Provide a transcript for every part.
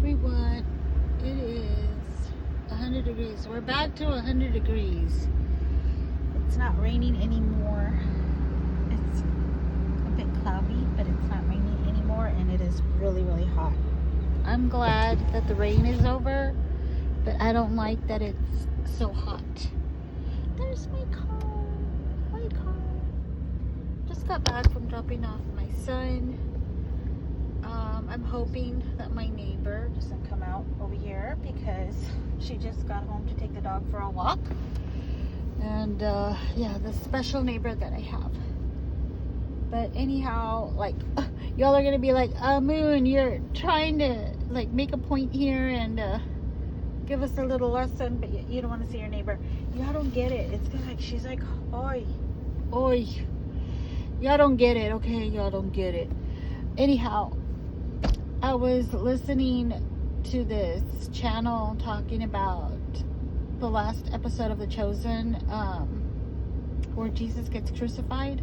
everyone. It is 100 degrees. We're back to 100 degrees. It's not raining anymore. It's a bit cloudy, but it's not raining anymore, and it is really, really hot. I'm glad that the rain is over, but I don't like that it's so hot. There's my car. My car. Just got back from dropping off my son. I'm hoping that my neighbor doesn't come out over here because she just got home to take the dog for a walk. And yeah, the special neighbor that I have. But anyhow, like, y'all are gonna be like, Moon, you're trying to like make a point here and give us a little lesson, but you don't want to see your neighbor. Y'all don't get it. It's like she's like, oi, oi. Y'all don't get it, okay? Y'all don't get it. Anyhow, I was listening to this channel talking about the last episode of The Chosen, where Jesus gets crucified.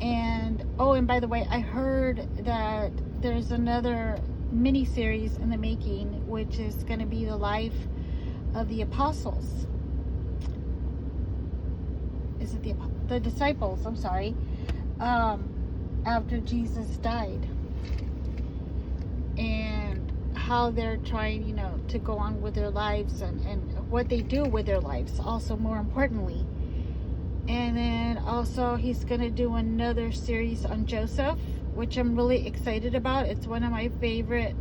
And oh, and by the way, I heard that there's another mini series in the making, which is going to be the life of the apostles. Is it the disciples? I'm sorry. After Jesus died, and how they're trying, to go on with their lives and what they do with their lives, also more importantly. And then also he's going to do another series on Joseph, which I'm really excited about. It's one of my favorite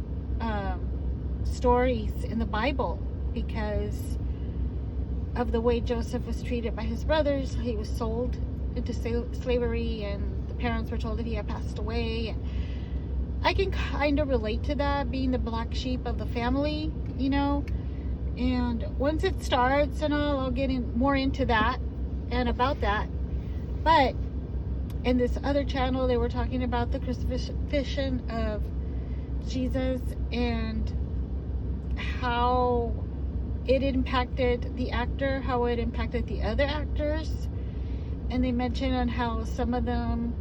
stories in the Bible because of the way Joseph was treated by his brothers. He was sold into slavery, and the parents were told that he had passed away. And I can kind of relate to that, being the black sheep of the family, And once it starts and all, I'll get more into that and about that. But in this other channel, they were talking about the crucifixion of Jesus and how it impacted the actor, how it impacted the other actors. And they mentioned on how some of them,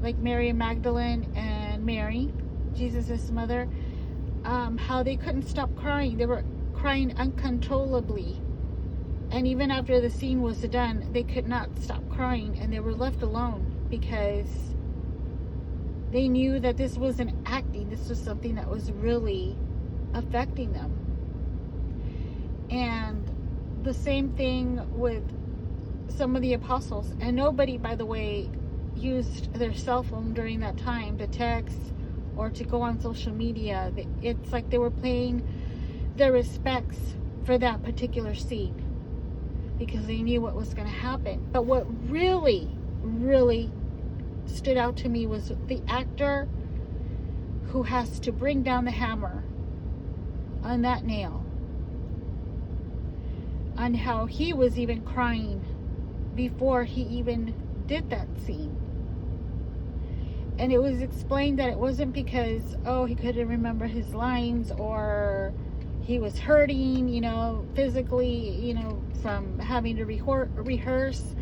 like Mary Magdalene and Mary, Jesus' mother, how they couldn't stop crying. They were crying uncontrollably. And even after the scene was done, they could not stop crying, and they were left alone because they knew that this wasn't acting. This was something that was really affecting them. And the same thing with some of the apostles. And nobody, by the way, used their cell phone during that time to text or to go on social media. It's like they were paying their respects for that particular scene because they knew what was going to happen. But what really, really stood out to me was the actor who has to bring down the hammer on that nail, on how he was even crying before he even did that scene. And it was explained that it wasn't because, he couldn't remember his lines or he was hurting, physically, from having to rehearse.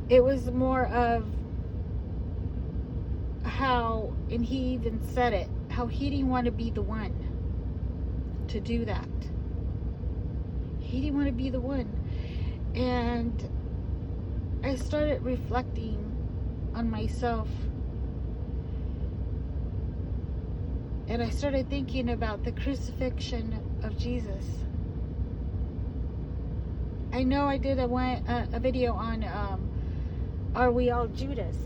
It was more of how, and he even said it, how he didn't want to be the one to do that. He didn't want to be the one. And I started reflecting on myself, and I started thinking about the crucifixion of Jesus. I know I did a video on Are We All Judas?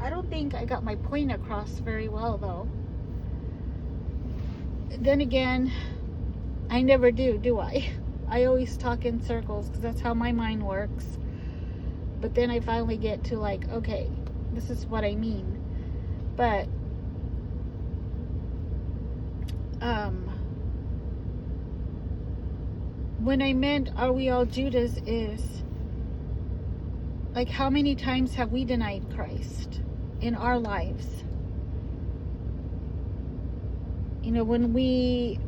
I don't think I got my point across very well, though. Then again, I never do I? I always talk in circles because that's how my mind works. But then I finally get to like, okay, this is what I mean. But when I meant are we all Judas is like, how many times have we denied Christ in our lives? When we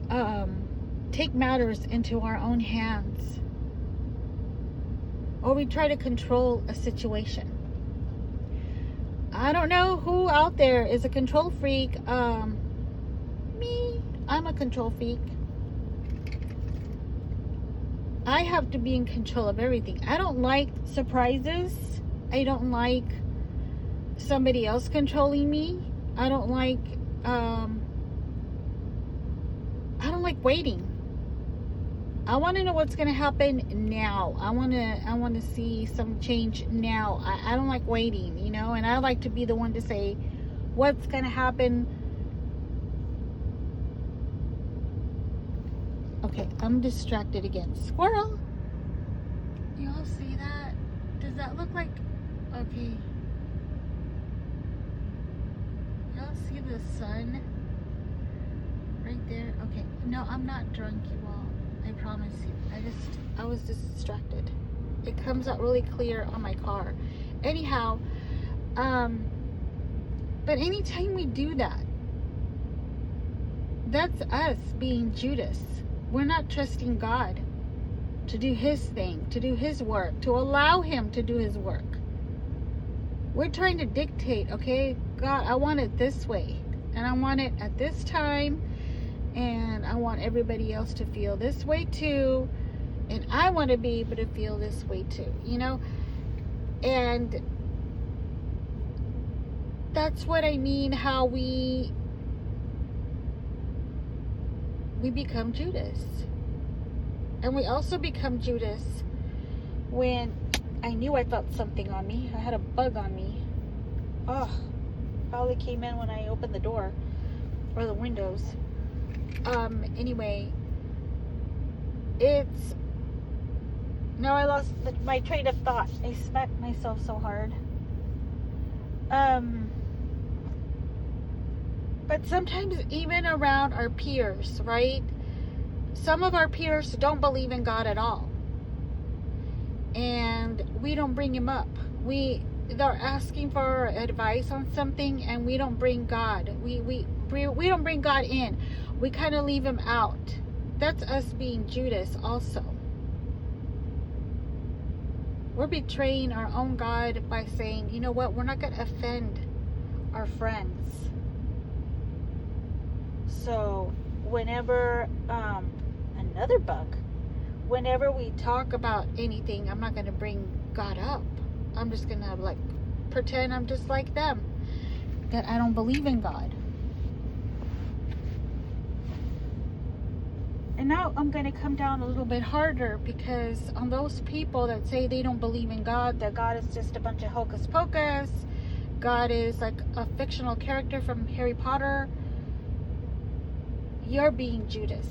take matters into our own hands, or we try to control a situation. I don't know who out there is a control freak. Me, I'm a control freak. I have to be in control of everything. I don't like surprises. I don't like somebody else controlling me. I don't like waiting. I want to know what's going to happen now. I want to see some change now. I don't like waiting, you know, and I like to be the one to say what's going to happen. Okay, I'm distracted again. Squirrel. You all see that? Does that look like, okay. Y'all see the sun right there? Okay, no, I'm not drunk, you all. I promise you. I was distracted. It comes out really clear on my car. Anyhow, but anytime we do that, that's us being Judas. We're not trusting God to do his thing, to do his work, to allow him to do his work. We're trying to dictate, okay, God, I want it this way, and I want it at this time, and I want everybody else to feel this way too, and I want to be able to feel this way too, you know. And that's what I mean, how we become Judas. And we also become Judas when I knew I felt something on me. I had a bug on me. Oh, probably came in when I opened the door or the windows. Anyway, now I lost my train of thought. I smacked myself so hard. But sometimes even around our peers, right? Some of our peers don't believe in God at all. And we don't bring him up. They're asking for advice on something, and we don't bring God. We don't bring God in. We kind of leave him out. That's us being Judas also. We're betraying our own God by saying, you know what, we're not going to offend our friends. So whenever, another bug, whenever we talk about anything, I'm not going to bring God up. I'm just going to like pretend I'm just like them, that I don't believe in God. And now I'm going to come down a little bit harder, because on those people that say they don't believe in God, that God is just a bunch of hocus pocus, God is like a fictional character from Harry Potter, you're being Judas.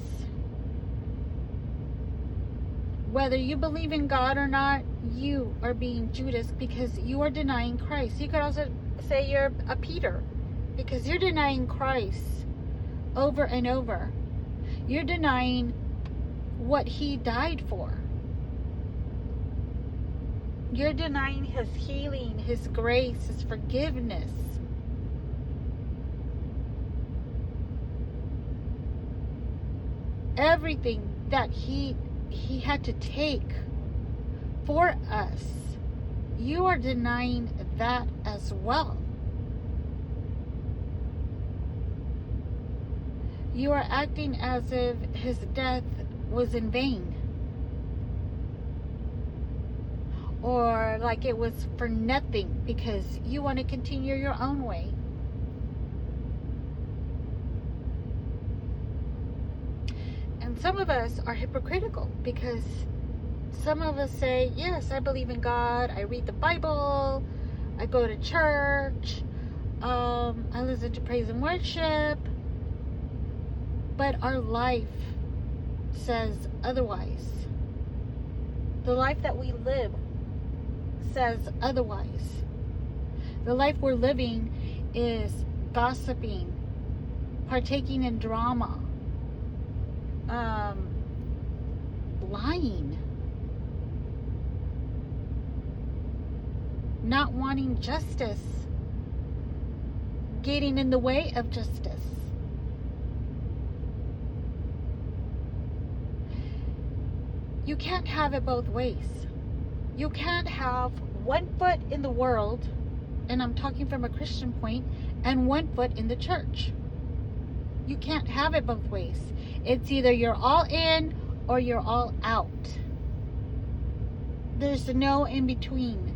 Whether you believe in God or not, you are being Judas, because you are denying Christ. You could also say you're a Peter, because you're denying Christ over and over. You're denying what he died for. You're denying his healing, his grace, his forgiveness. Everything that he had to take for us. You are denying that as well. You are acting as if his death was in vain, or like it was for nothing, because you want to continue your own way. And some of us are hypocritical, because some of us say, yes, I believe in God, I read the Bible, I go to church, I listen to praise and worship, but our life says otherwise. The life that we live says otherwise. The life we're living is gossiping, partaking in drama, lying, not wanting justice, getting in the way of justice. You can't have it both ways. You can't have one foot in the world and I'm talking from a Christian point, and 1 foot in the church. You can't have it both ways. It's either you're all in or you're all out. There's no in between.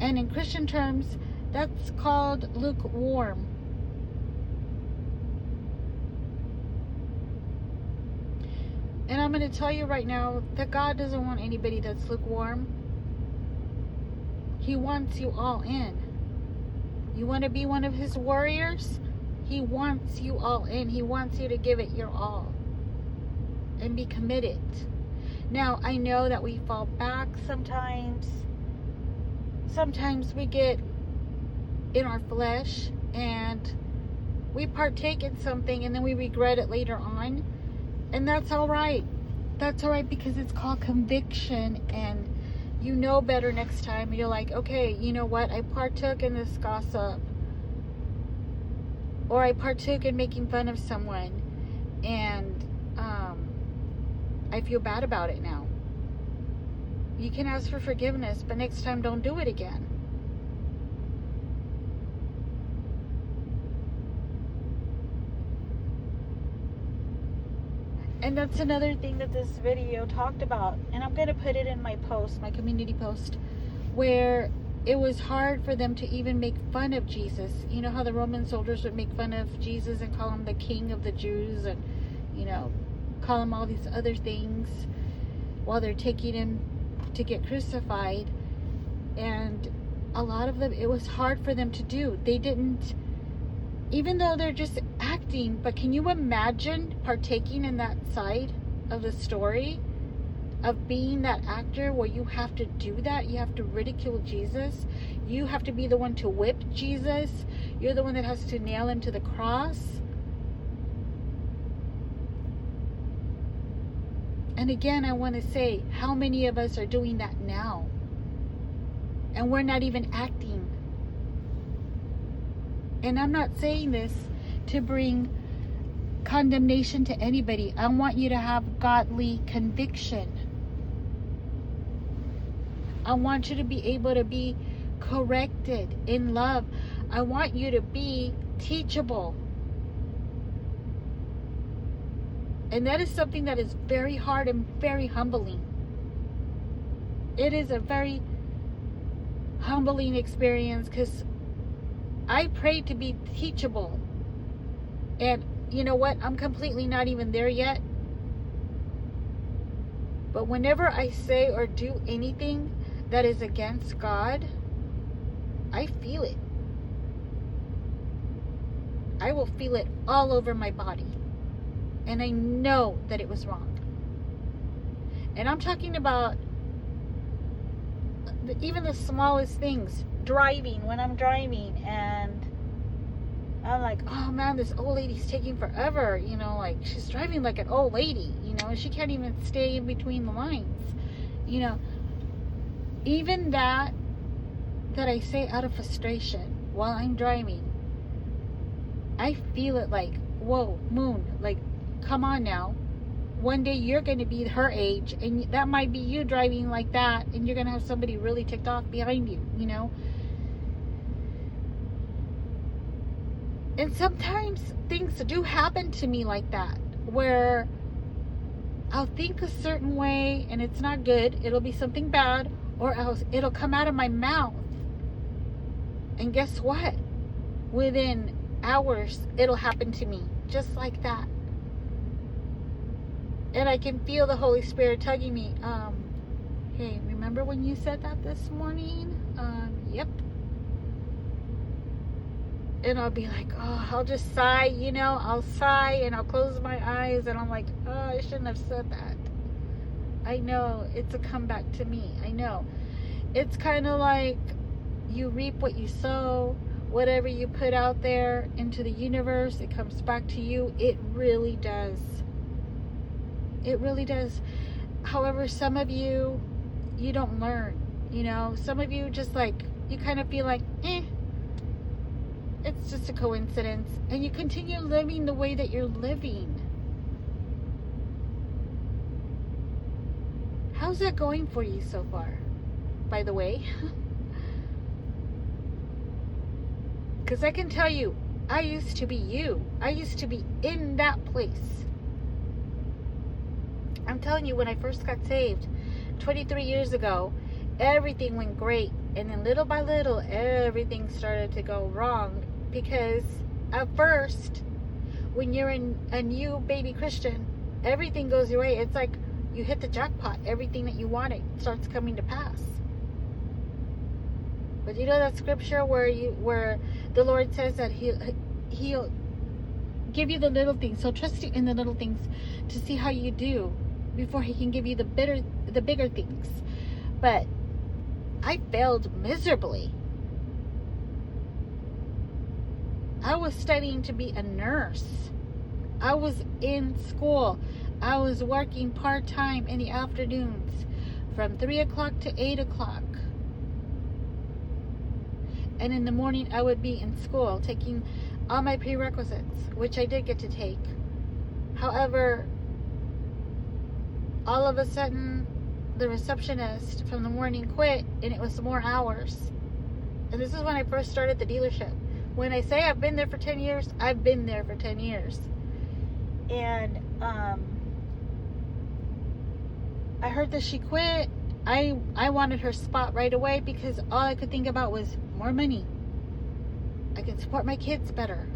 And in Christian terms, that's called lukewarm. And I'm going to tell you right now that God doesn't want anybody that's lukewarm. He wants you all in. You want to be one of his warriors? He wants you all in. He wants you to give it your all and be committed. Now, I know that we fall back sometimes. Sometimes we get in our flesh and we partake in something and then we regret it later on. And that's all right. That's all right, because it's called conviction, and you know better next time. And you're like, okay, you know what? I partook in this gossip, or I partook in making fun of someone, and I feel bad about it now. You can ask for forgiveness, but next time don't do it again. And that's another thing that this video talked about. And I'm going to put it in my post, my community post, where it was hard for them to even make fun of Jesus. You know how the Roman soldiers would make fun of Jesus and call him the king of the Jews, and, you know, call him all these other things while they're taking him to get crucified. And a lot of them, it was hard for them to do. They didn't, even though they're just acting, but can you imagine partaking in that side of the story of being that actor where you have to do that? You have to ridicule Jesus. You have to be the one to whip Jesus. You're the one that has to nail him to the cross. And again, I want to say, how many of us are doing that now? And we're not even acting. And I'm not saying this to bring condemnation to anybody. I want you to have godly conviction. I want you to be able to be corrected in love. I want you to be teachable. And that is something that is very hard and very humbling. It is a very humbling experience, because I pray to be teachable. And you know what? I'm completely not even there yet. But whenever I say or do anything that is against God, I feel it. I will feel it all over my body. And I know that it was wrong. And I'm talking about even the smallest things. Driving, when I'm driving and I'm like, oh man, this old lady's taking forever, you know, like she's driving like an old lady, you know, and she can't even stay in between the lines, you know. Even that I say out of frustration while I'm driving, I feel it like, whoa, Moon, like, come on now. One day you're going to be her age, and that might be you driving like that, and you're going to have somebody really ticked off behind you, you know. And sometimes things do happen to me like that, where I'll think a certain way and it's not good. It'll be something bad, or else it'll come out of my mouth. And guess what? Within hours, it'll happen to me just like that. And I can feel the Holy Spirit tugging me. Hey, remember when you said that this morning? Yep. And I'll be like, oh, I'll just sigh, you know, I'll sigh and I'll close my eyes and I'm like, oh, I shouldn't have said that. I know it's a comeback to me. I know. It's kind of like you reap what you sow. Whatever you put out there into the universe, it comes back to you. It really does. It really does. However, some of you don't learn, you know. Some of you just like, you kind of feel like, it's just a coincidence. And you continue living the way that you're living. How's that going for you so far, by the way? Because I can tell you, I used to be you. I used to be in that place. I'm telling you, when I first got saved 23 years ago, everything went great. And then little by little, everything started to go wrong. Because at first, when you're a new baby Christian, everything goes your way. It's like you hit the jackpot. Everything that you wanted starts coming to pass. But you know that scripture where the Lord says that He'll give you the little things. So trust you in the little things to see how you do before He can give you the bigger things. But I failed miserably. I was studying to be a nurse. I was in school. I was working part-time in the afternoons from 3 o'clock to 8 o'clock. And in the morning I would be in school taking all my prerequisites, which I did get to take. However, all of a sudden the receptionist from the morning quit, and it was more hours. And this is when I first started the dealership. When I say I've been there for 10 years, I've been there for 10 years. And I heard that she quit. I wanted her spot right away because all I could think about was more money. I could support my kids better.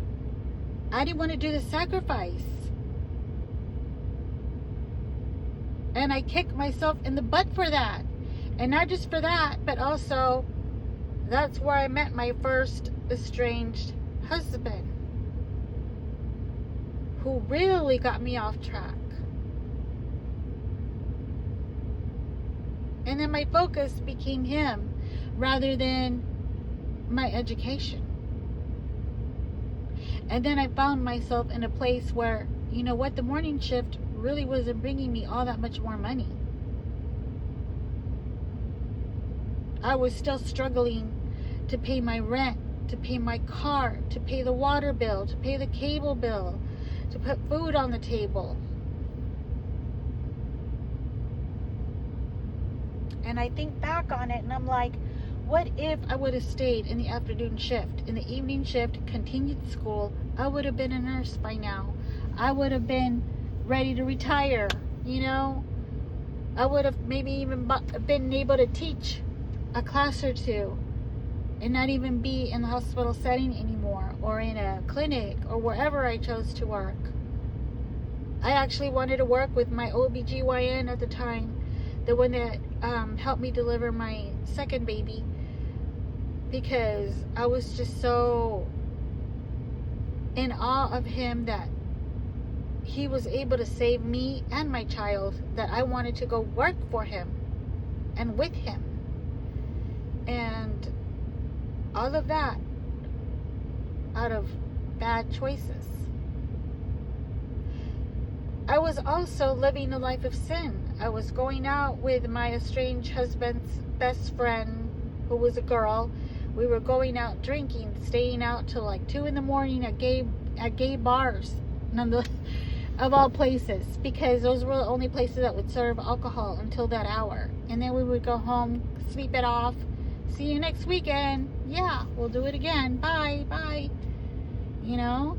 I didn't want to do the sacrifice. And I kicked myself in the butt for that. And not just for that, but also that's where I met my first estranged husband, who really got me off track. And then my focus became him rather than my education. And then I found myself in a place where, you know what, the morning shift really wasn't bringing me all that much more money. I was still struggling to pay my rent, to pay my car, to pay the water bill, to pay the cable bill, to put food on the table. And I think back on it and I'm like, what if I would have stayed in the afternoon shift? In the evening shift, continued school, I would have been a nurse by now. I would have been ready to retire, you know? I would have maybe even been able to teach a class or two and not even be in the hospital setting anymore, or in a clinic, or wherever I chose to work. I actually wanted to work with my OBGYN at the time, the one that helped me deliver my second baby, because I was just so in awe of him that he was able to save me and my child, that I wanted to go work for him and with him. And all of that out of bad choices. I was also living a life of sin. I was going out with my estranged husband's best friend, who was a girl. We were going out drinking, staying out till like 2 in the morning at gay bars, of all places, because those were the only places that would serve alcohol until that hour. And then we would go home, sleep it off. See you next weekend. Yeah, we'll do it again. Bye, bye. You know?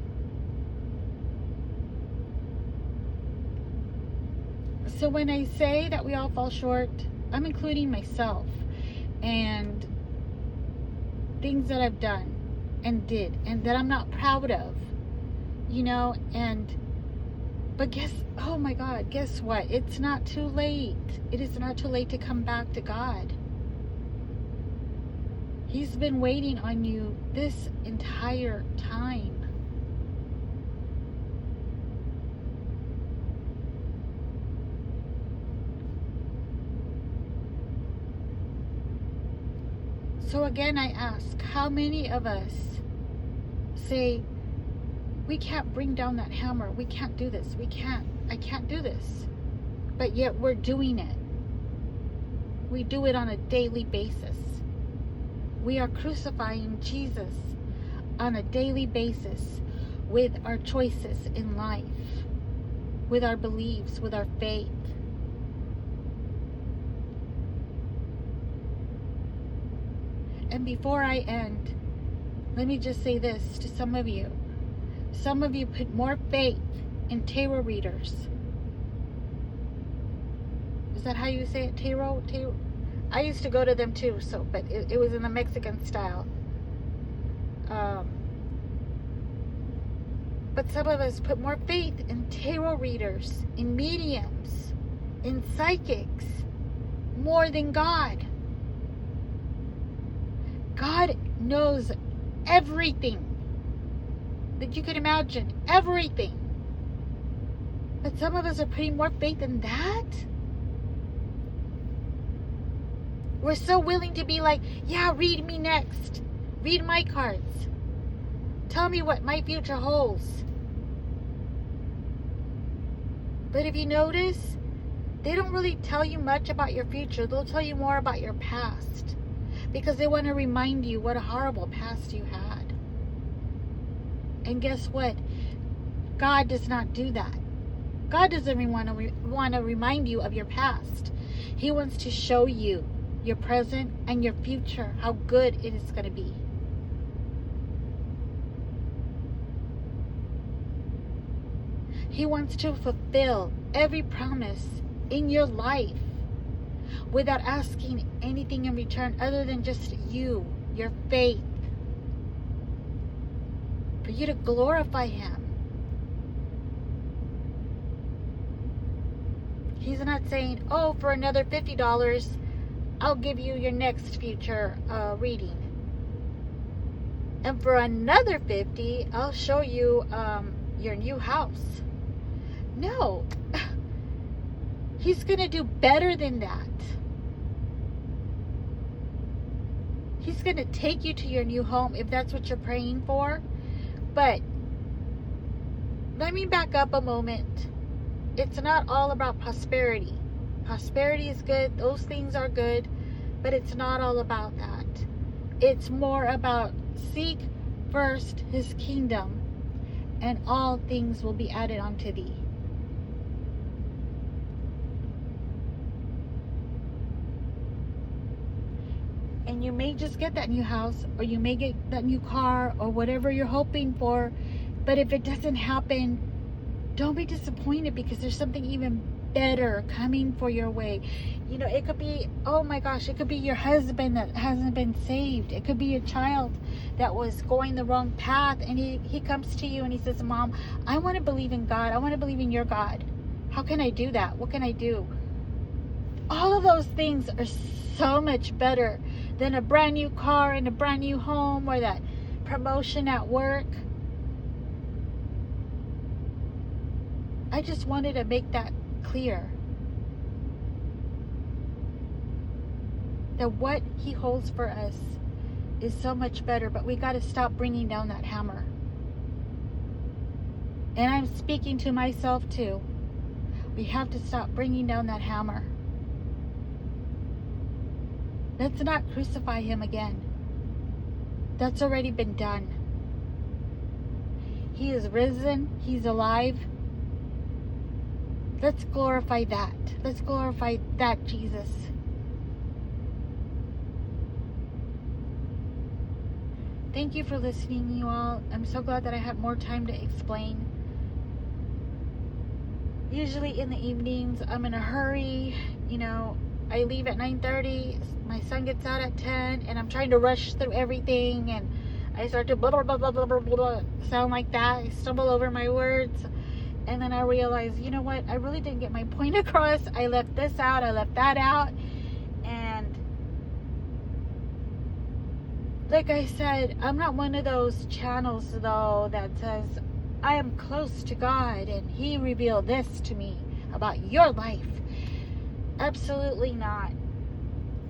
So when I say that we all fall short, I'm including myself and things that I've done and did and that I'm not proud of, you know. But oh my God, guess what? It's not too late. It is not too late to come back to God. He's been waiting on you this entire time. So again, I ask, how many of us say, we can't bring down that hammer, we can't do this, I can't do this, but yet we're doing it. We do it on a daily basis. We are crucifying Jesus on a daily basis with our choices in life, with our beliefs, with our faith. And before I end, let me just say this to some of you. Some of you put more faith in tarot readers. Is that how you say it? Tarot? I used to go to them too, but it was in the Mexican style. But some of us put more faith in tarot readers, in mediums, in psychics, more than God. God knows everything that you can imagine. Everything. But some of us are putting more faith in that. We're so willing to be like, yeah, read me next. Read my cards. Tell me what my future holds. But if you notice, they don't really tell you much about your future. They'll tell you more about your past. Because they want to remind you what a horrible past you had. And guess what? God does not do that. God doesn't even want to remind you of your past. He wants to show you your present and your future, how good it is going to be. He wants to fulfill every promise in your life without asking anything in return other than just you, your faith. For you to glorify Him. He's not saying, oh, for another $50, I'll give you your next future reading. And for another $50, I'll show you your new house. No. He's going to do better than that. He's going to take you to your new home if that's what you're praying for. But let me back up a moment. It's not all about prosperity. Prosperity is good. Those things are good. But it's not all about that. It's more about seek first His kingdom, and all things will be added unto thee. And you may just get that new house, or you may get that new car, or whatever you're hoping for. But if it doesn't happen, don't be disappointed, because there's something even better coming for your way. You know, it could be, oh my gosh, it could be your husband that hasn't been saved. It could be a child that was going the wrong path, and he comes to you and he says, Mom, I want to believe in God. I want to believe in your God. How can I do that? What can I do? All of those things are so much better than a brand new car and a brand new home, or that promotion at work. I just wanted to make that clear. That what He holds for us is so much better, but we got to stop bringing down that hammer. And I'm speaking to myself too. We have to stop bringing down that hammer. Let's not crucify Him again. That's already been done. He is risen. He's alive. Let's glorify that. Let's glorify that Jesus. Thank you for listening, you all. I'm so glad that I had more time to explain. Usually in the evenings, I'm in a hurry. You know, I leave at 9:30. My son gets out at 10, and I'm trying to rush through everything, and I start to blah, blah, blah, blah, blah, blah, blah, sound like that. I stumble over my words. And then I realized, you know what? I really didn't get my point across. I left this out. I left that out. And like I said, I'm not one of those channels, though, that says, I am close to God and He revealed this to me about your life. Absolutely not.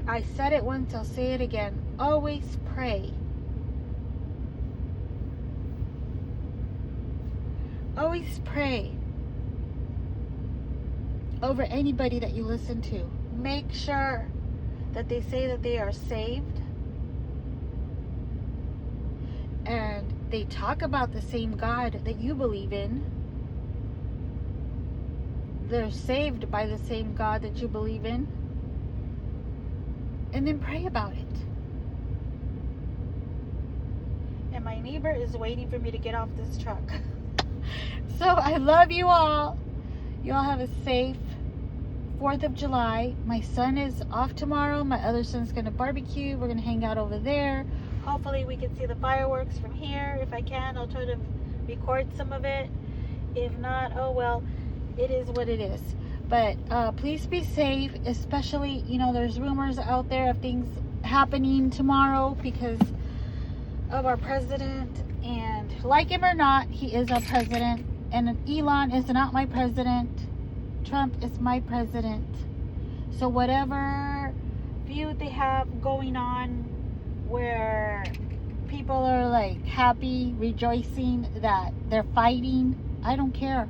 I said it once, I'll say it again. Always pray. Always pray over anybody that you listen to. Make sure that they say that they are saved, and they talk about the same God that you believe in. They're saved by the same God that you believe in. And then pray about it. my neighbor is waiting for me to get off this truck. So I love you all. You all have a safe 4th of July. My son is off tomorrow. My other son's gonna barbecue. We're gonna hang out over there. Hopefully we can see the fireworks from here. If I can, I'll try to record some of it. If not, oh well, it is what it is. But please be safe, especially, you know, there's rumors out there of things happening tomorrow because of our president. And like him or not, he is our president. And Elon is not my president. Trump is my president. So whatever view they have going on where people are like happy, rejoicing that they're fighting, I don't care.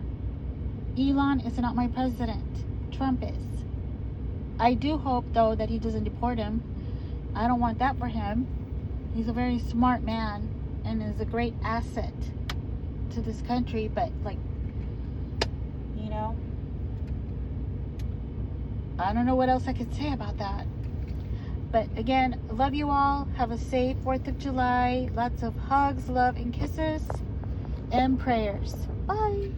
Elon is not my president. Trump is. I do hope though that he doesn't deport him. I don't want that for him. He's a very smart man and is a great asset to this country, but like, you know, I don't know what else I could say about that. But again, love you all. Have a safe 4th of July. Lots of hugs, love, and kisses, and prayers. Bye.